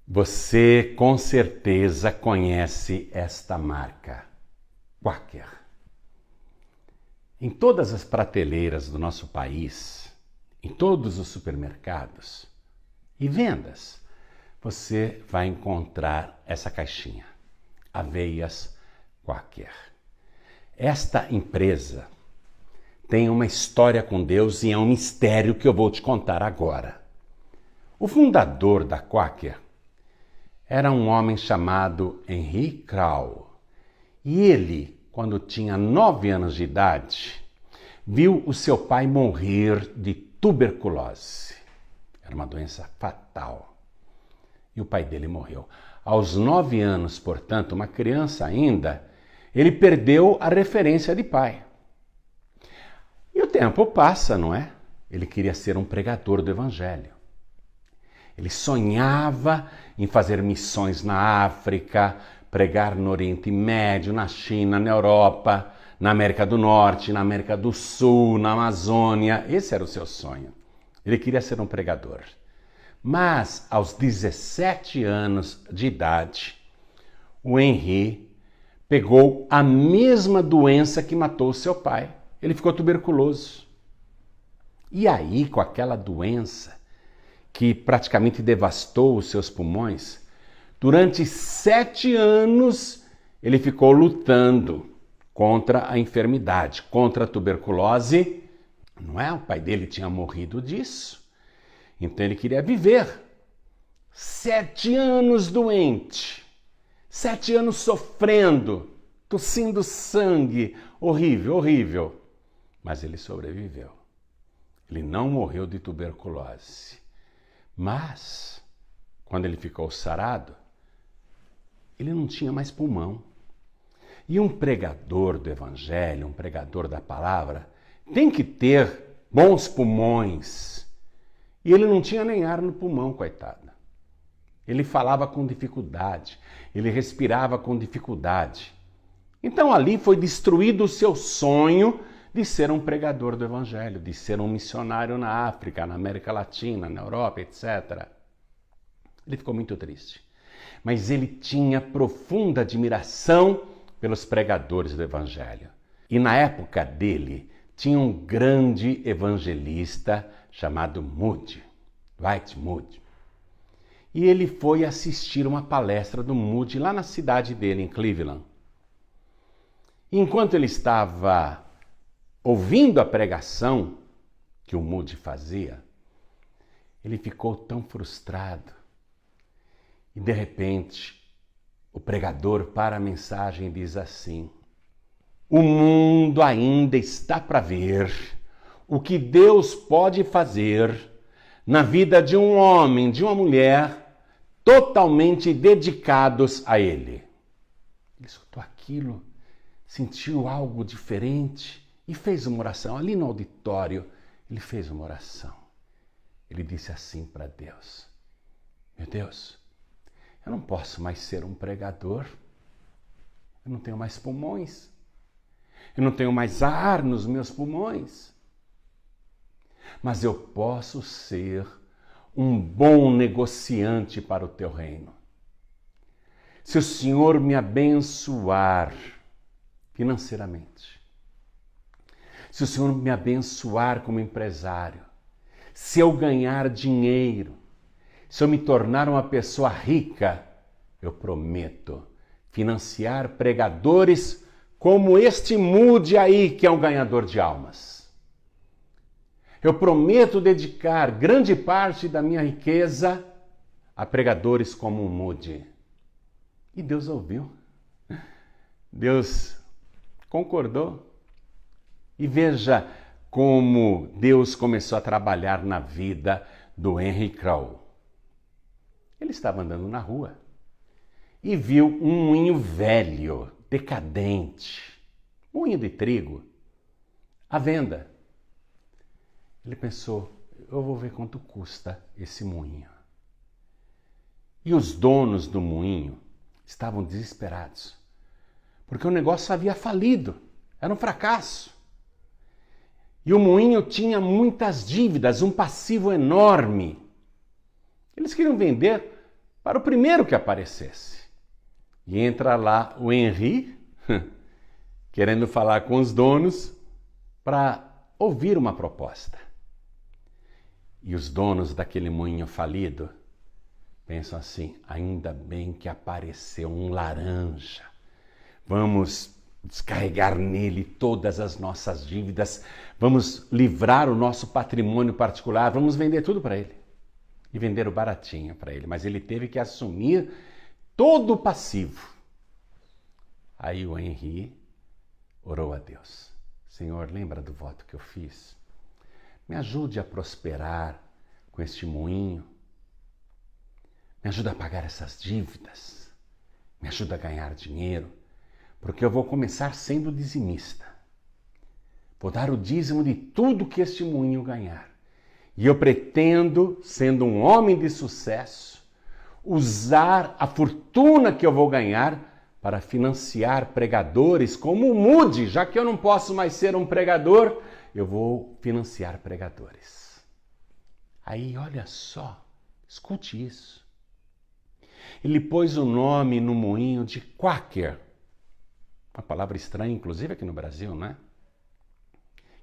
Você com certeza conhece esta marca, Quaker. Em todas as prateleiras do nosso país, em todos os supermercados e vendas, você vai encontrar essa caixinha, Aveias Quaker. Esta empresa tem uma história com Deus e é um mistério que eu vou te contar agora. O fundador da Quaker era um homem chamado Henry Crowe. E ele, quando tinha 9 anos de idade, viu o seu pai morrer de tuberculose. Era uma doença fatal. E o pai dele morreu. Aos 9 anos, portanto, uma criança ainda, ele perdeu a referência de pai. E o tempo passa, não é? Ele queria ser um pregador do evangelho. Ele sonhava em fazer missões na África, pregar no Oriente Médio, na China, na Europa, na América do Norte, na América do Sul, na Amazônia. Esse era o seu sonho. Ele queria ser um pregador. Mas, aos 17 anos de idade, o Henry pegou a mesma doença que matou seu pai. Ele ficou tuberculoso. E aí, com aquela doença que praticamente devastou os seus pulmões, durante 7 anos ele ficou lutando contra a enfermidade, contra a tuberculose. Não é? O pai dele tinha morrido disso. Então ele queria viver. 7 anos doente, 7 anos sofrendo, tossindo sangue, horrível, horrível. Mas ele sobreviveu. Ele não morreu de tuberculose. Mas, quando ele ficou sarado, ele não tinha mais pulmão. E um pregador do evangelho, um pregador da palavra, tem que ter bons pulmões. E ele não tinha nem ar no pulmão, coitado. Ele falava com dificuldade, ele respirava com dificuldade. Então ali foi destruído o seu sonho de ser um pregador do evangelho, de ser um missionário na África, na América Latina, na Europa, etc. Ele ficou muito triste. Mas ele tinha profunda admiração pelos pregadores do evangelho. E na época dele, tinha um grande evangelista chamado Moody, Dwight Moody. E ele foi assistir uma palestra do Moody lá na cidade dele, em Cleveland. E enquanto ele estava ouvindo a pregação que o Moody fazia, ele ficou tão frustrado. E de repente, o pregador para a mensagem e diz assim: o mundo ainda está para ver o que Deus pode fazer na vida de um homem, de uma mulher, totalmente dedicados a Ele. Ele escutou aquilo, sentiu algo diferente e fez uma oração. Ali no auditório, ele fez uma oração. Ele disse assim para Deus: meu Deus, eu não posso mais ser um pregador. Eu não tenho mais pulmões. Eu não tenho mais ar nos meus pulmões. Mas eu posso ser um bom negociante para o teu reino. Se o Senhor me abençoar financeiramente, se o Senhor me abençoar como empresário, se eu ganhar dinheiro, se eu me tornar uma pessoa rica, eu prometo financiar pregadores como este Moody aí, que é um ganhador de almas. Eu prometo dedicar grande parte da minha riqueza a pregadores como o Moody. E Deus ouviu. Deus concordou. E veja como Deus começou a trabalhar na vida do Henry Crowe. Ele estava andando na rua e viu um moinho velho, decadente, moinho de trigo, à venda. Ele pensou: eu vou ver quanto custa esse moinho. E os donos do moinho estavam desesperados, porque o negócio havia falido, era um fracasso. E o moinho tinha muitas dívidas, um passivo enorme. Eles queriam vender para o primeiro que aparecesse. E entra lá o Henri, querendo falar com os donos para ouvir uma proposta. E os donos daquele moinho falido pensam assim: ainda bem que apareceu um laranja. Vamos descarregar nele todas as nossas dívidas, vamos livrar o nosso patrimônio particular, vamos vender tudo para ele. E venderam baratinho para ele, mas ele teve que assumir todo o passivo. Aí o Henri orou a Deus: Senhor, lembra do voto que eu fiz? Me ajude a prosperar com este moinho. Me ajuda a pagar essas dívidas. Me ajuda a ganhar dinheiro, porque eu vou começar sendo dizimista. Vou dar o dízimo de tudo que este moinho ganhar. E eu pretendo, sendo um homem de sucesso, usar a fortuna que eu vou ganhar para financiar pregadores como o Moody. Já que eu não posso mais ser um pregador, eu vou financiar pregadores. Aí, olha só, escute isso. Ele pôs o nome no moinho de Quaker. Uma palavra estranha, inclusive aqui no Brasil, não é?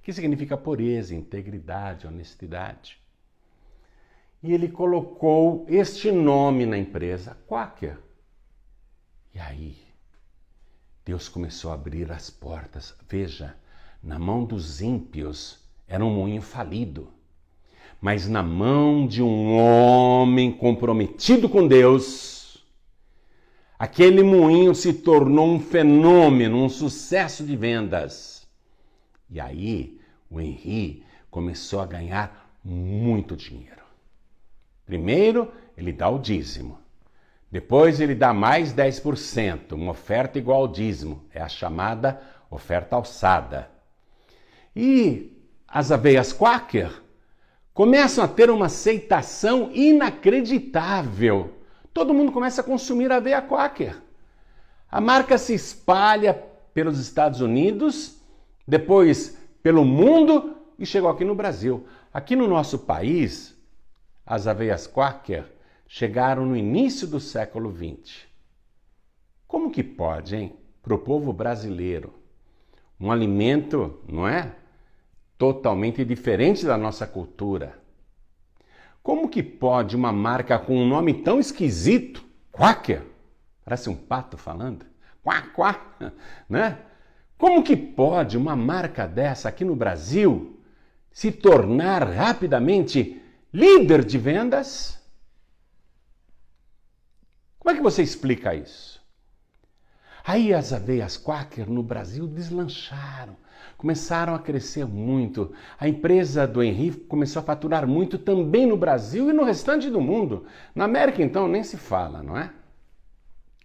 Que significa pureza, integridade, honestidade. E ele colocou este nome na empresa, Quaker. E aí, Deus começou a abrir as portas. Veja, na mão dos ímpios era um moinho falido. Mas na mão de um homem comprometido com Deus, aquele moinho se tornou um fenômeno, um sucesso de vendas. E aí, o Henri começou a ganhar muito dinheiro. Primeiro, ele dá o dízimo. Depois, ele dá mais 10%, uma oferta igual ao dízimo. É a chamada oferta alçada. E as aveias Quaker começam a ter uma aceitação inacreditável. Todo mundo começa a consumir aveia Quaker. A marca se espalha pelos Estados Unidos, depois pelo mundo e chegou aqui no Brasil. Aqui no nosso país, as aveias Quaker chegaram no início do século XX. Como que pode, hein? Para o povo brasileiro, um alimento, não é? Totalmente diferente da nossa cultura. Como que pode uma marca com um nome tão esquisito, Quaker, parece um pato falando, quá, quá, né? Como que pode uma marca dessa aqui no Brasil se tornar rapidamente líder de vendas? Como é que você explica isso? Aí as aveias Quaker no Brasil deslancharam, começaram a crescer muito. A empresa do Henri começou a faturar muito também no Brasil e no restante do mundo. Na América, então, nem se fala, não é?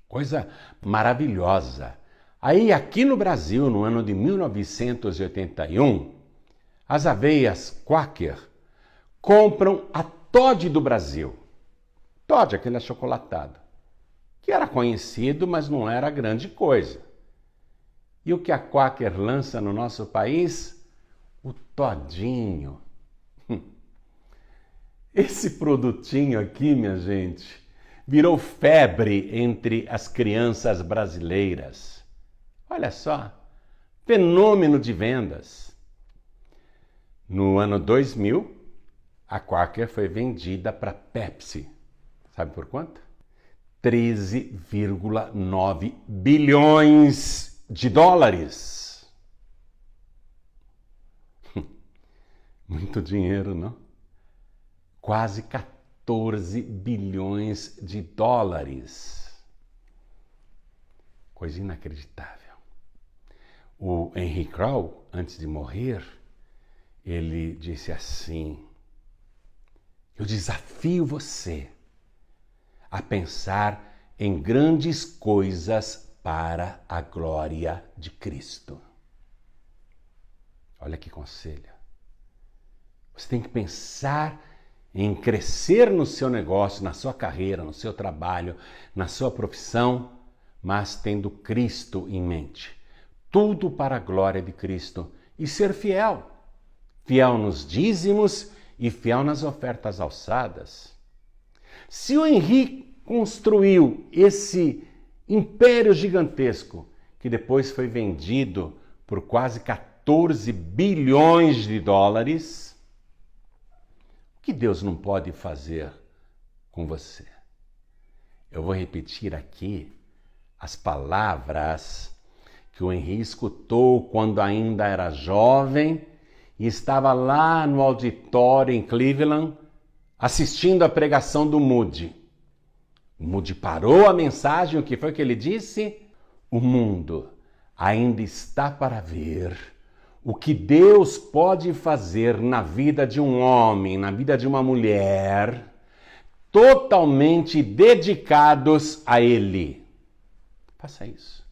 Coisa maravilhosa. Aí, aqui no Brasil, no ano de 1981, as aveias Quaker compram a Toddy do Brasil. Toddy, aquele achocolatado, que era conhecido, mas não era grande coisa. E o que a Quaker lança no nosso país? O Todinho. Esse produtinho aqui, minha gente, virou febre entre as crianças brasileiras. Olha só, fenômeno de vendas. No ano 2000, a Quaker foi vendida para Pepsi. Sabe por quanto? 13,9 bilhões de dólares. Muito dinheiro, não? Quase 14 bilhões de dólares. Coisa inacreditável. O Henry Crow, antes de morrer, ele disse assim: eu desafio você a pensar em grandes coisas para a glória de Cristo. Olha que conselho. Você tem que pensar em crescer no seu negócio, na sua carreira, no seu trabalho, na sua profissão, mas tendo Cristo em mente. Tudo para a glória de Cristo. E ser fiel. Fiel nos dízimos e fiel nas ofertas alçadas. Se o Henri construiu esse império gigantesco que depois foi vendido por quase 14 bilhões de dólares. O que Deus não pode fazer com você? Eu vou repetir aqui as palavras que o Henri escutou quando ainda era jovem e estava lá no auditório em Cleveland assistindo a pregação do Moody. O Moody parou a mensagem, o que foi que ele disse? O mundo ainda está para ver o que Deus pode fazer na vida de um homem, na vida de uma mulher, totalmente dedicados a Ele. Faça isso.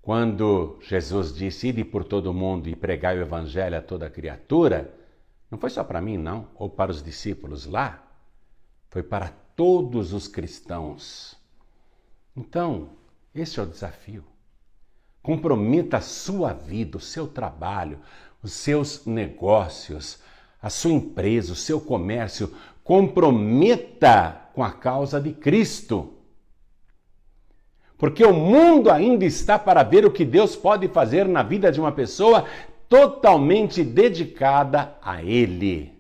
Quando Jesus disse, ide por todo mundo e pregai o evangelho a toda criatura, não foi só para mim, não, ou para os discípulos lá, foi para todos os cristãos. Então, esse é o desafio. Comprometa a sua vida, o seu trabalho, os seus negócios, a sua empresa, o seu comércio. Comprometa com a causa de Cristo. Porque o mundo ainda está para ver o que Deus pode fazer na vida de uma pessoa totalmente dedicada a Ele.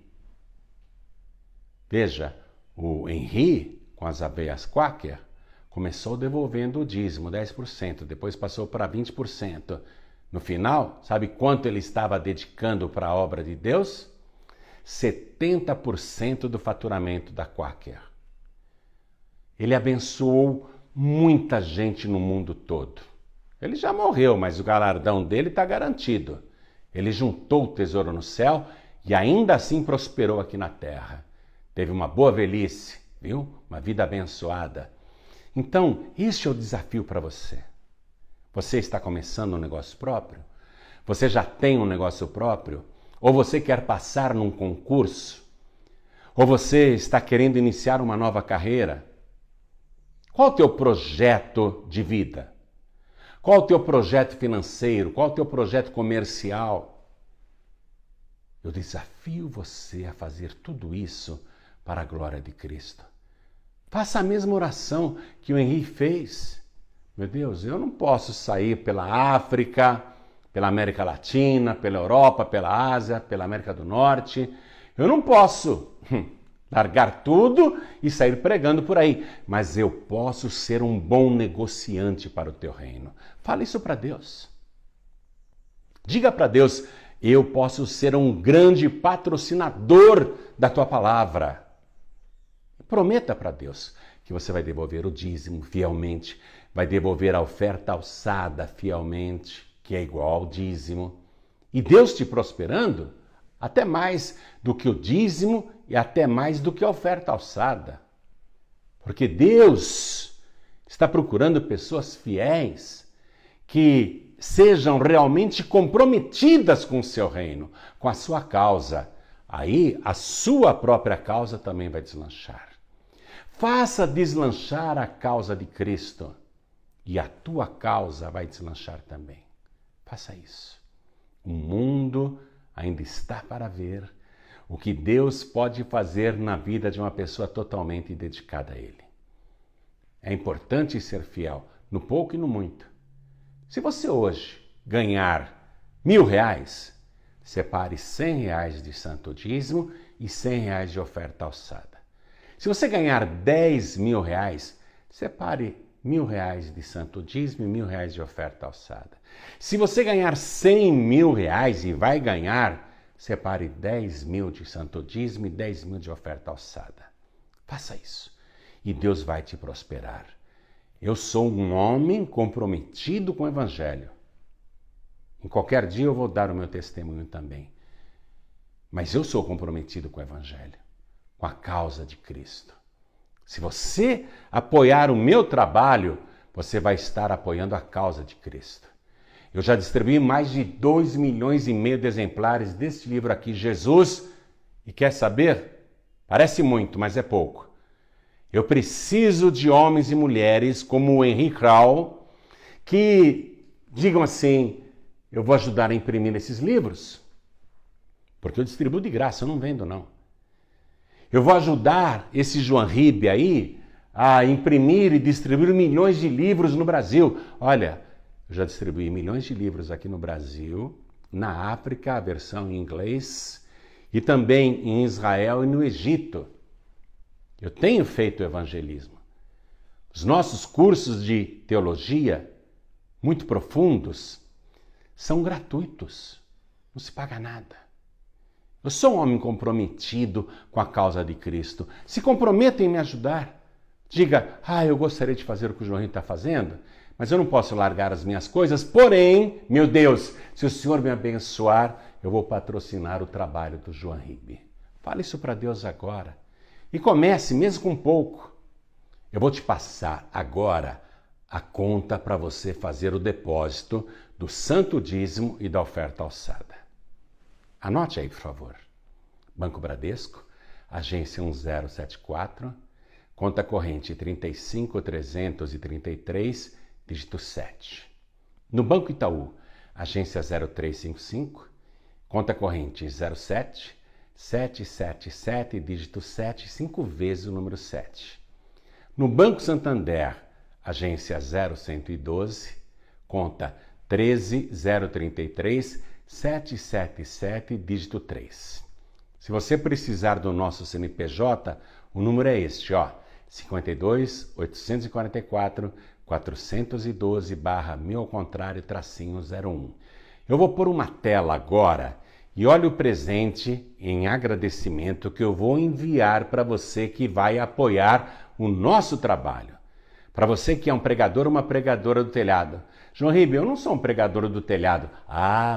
Veja, o Henri, com as aveias Quaker, começou devolvendo o dízimo, 10%, depois passou para 20%. No final, sabe quanto ele estava dedicando para a obra de Deus? 70% do faturamento da Quaker. Ele abençoou muita gente no mundo todo. Ele já morreu, mas o galardão dele está garantido. Ele juntou o tesouro no céu e ainda assim prosperou aqui na terra. Teve uma boa velhice, viu? Uma vida abençoada. Então, este é o desafio para você. Você está começando um negócio próprio? Você já tem um negócio próprio? Ou você quer passar num concurso? Ou você está querendo iniciar uma nova carreira? Qual o teu projeto de vida? Qual o teu projeto financeiro? Qual o teu projeto comercial? Eu desafio você a fazer tudo isso para a glória de Cristo. Faça a mesma oração que o Henri fez. Meu Deus, eu não posso sair pela África, pela América Latina, pela Europa, pela Ásia, pela América do Norte. Eu não posso largar tudo e sair pregando por aí. Mas eu posso ser um bom negociante para o teu reino. Fala isso para Deus. Diga para Deus, eu posso ser um grande patrocinador da tua palavra. Prometa para Deus que você vai devolver o dízimo fielmente, vai devolver a oferta alçada fielmente, que é igual ao dízimo. E Deus te prosperando, até mais do que o dízimo e até mais do que a oferta alçada. Porque Deus está procurando pessoas fiéis que sejam realmente comprometidas com o seu reino, com a sua causa. Aí a sua própria causa também vai deslanchar. Faça deslanchar a causa de Cristo e a tua causa vai deslanchar também. Faça isso. O mundo ainda está para ver o que Deus pode fazer na vida de uma pessoa totalmente dedicada a Ele. É importante ser fiel no pouco e no muito. Se você hoje ganhar R$1.000, separe R$100 de santo dízimo e R$100 de oferta alçada. Se você ganhar R$10.000, separe R$1.000 de santo dízimo e R$1.000 de oferta alçada. Se você ganhar R$100.000 e vai ganhar, separe 10.000 de santo dízimo e 10.000 de oferta alçada. Faça isso e Deus vai te prosperar. Eu sou um homem comprometido com o Evangelho. Em qualquer dia eu vou dar o meu testemunho também. Mas eu sou comprometido com o Evangelho, com a causa de Cristo. Se você apoiar o meu trabalho, você vai estar apoiando a causa de Cristo. Eu já distribuí mais de 2,5 milhões de exemplares deste livro aqui, Jesus. E quer saber? Parece muito, mas é pouco. Eu preciso de homens e mulheres como o Henri Krau, que digam assim, eu vou ajudar a imprimir esses livros. Porque eu distribuo de graça, eu não vendo não. Eu vou ajudar esse João Ribe aí a imprimir e distribuir milhões de livros no Brasil. Olha, eu já distribuí milhões de livros aqui no Brasil, na África, a versão em inglês, e também em Israel e no Egito. Eu tenho feito evangelismo. Os nossos cursos de teologia, muito profundos, são gratuitos. Não se paga nada. Eu sou um homem comprometido com a causa de Cristo. Se comprometa em me ajudar. Diga, eu gostaria de fazer o que o João está fazendo, mas eu não posso largar as minhas coisas. Porém, meu Deus, se o Senhor me abençoar, eu vou patrocinar o trabalho do João Ribe. Fale isso para Deus agora. E comece, mesmo com pouco. Eu vou te passar agora a conta para você fazer o depósito do santo dízimo e da oferta alçada. Anote aí, por favor. Banco Bradesco, agência 1074, conta corrente 35.333, dígito 7. No Banco Itaú, agência 0355, conta corrente 07777, dígito 7, 5 vezes o número 7. No Banco Santander, agência 0112, conta 13033, 777, dígito 3. Se você precisar do nosso CNPJ, o número é este, 52 844 412/1000 ao contrário, -01. Eu vou pôr uma tela agora e olha o presente em agradecimento que eu vou enviar para você que vai apoiar o nosso trabalho. Para você que é um pregador ou uma pregadora do telhado. João Ribe, eu não sou um pregador do telhado.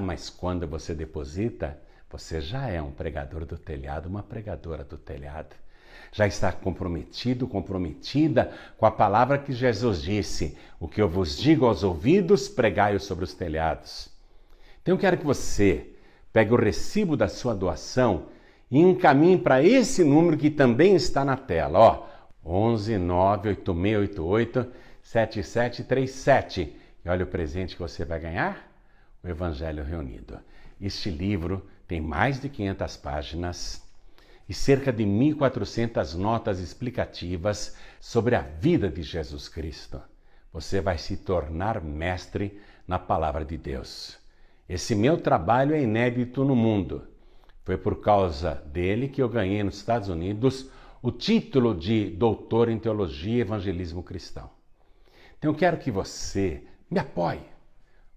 Mas quando você deposita, você já é um pregador do telhado, uma pregadora do telhado. Já está comprometido, comprometida com a palavra que Jesus disse. O que eu vos digo aos ouvidos, pregai-o sobre os telhados. Então eu quero que você pegue o recibo da sua doação e encaminhe para esse número que também está na tela. 11 98688 7737. E olha o presente que você vai ganhar: o Evangelho Reunido. Este livro tem mais de 500 páginas e cerca de 1.400 notas explicativas sobre a vida de Jesus Cristo. Você vai se tornar mestre na palavra de Deus. Esse meu trabalho é inédito no mundo. Foi por causa dele que eu ganhei nos Estados Unidos o título de doutor em teologia e evangelismo cristão. Então eu quero que você me apoie.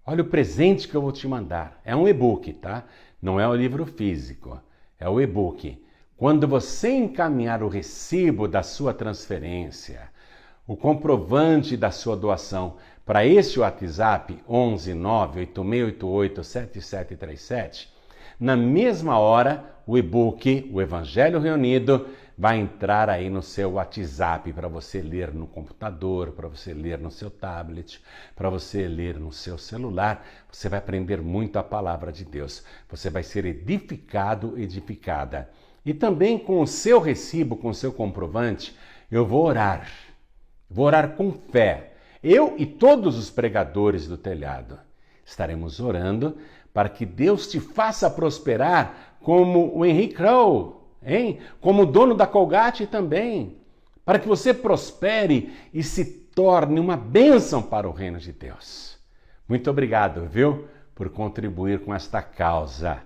Olha o presente que eu vou te mandar. É um e-book, tá? Não é o livro físico, é o e-book. Quando você encaminhar o recibo da sua transferência, o comprovante da sua doação para este WhatsApp 11 98688 7737, na mesma hora o e-book, o Evangelho Reunido, vai entrar aí no seu WhatsApp para você ler no computador, para você ler no seu tablet, para você ler no seu celular. Você vai aprender muito a palavra de Deus. Você vai ser edificado, edificada. E também com o seu recibo, com o seu comprovante, eu vou orar. Vou orar com fé. Eu e todos os pregadores do telhado estaremos orando para que Deus te faça prosperar como o Henry Crow, como dono da Colgate também, para que você prospere e se torne uma bênção para o reino de Deus. Muito obrigado, por contribuir com esta causa.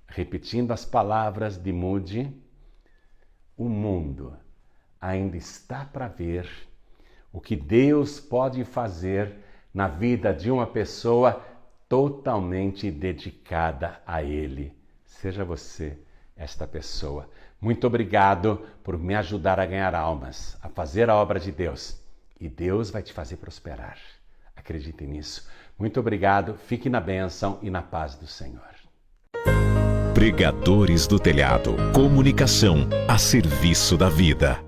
Repetindo as palavras de Moody, o mundo ainda está para ver o que Deus pode fazer na vida de uma pessoa totalmente dedicada a Ele. Seja você esta pessoa. Muito obrigado por me ajudar a ganhar almas, a fazer a obra de Deus. E Deus vai te fazer prosperar. Acredite nisso. Muito obrigado. Fique na bênção e na paz do Senhor. Pregadores do Telhado. Comunicação a serviço da vida.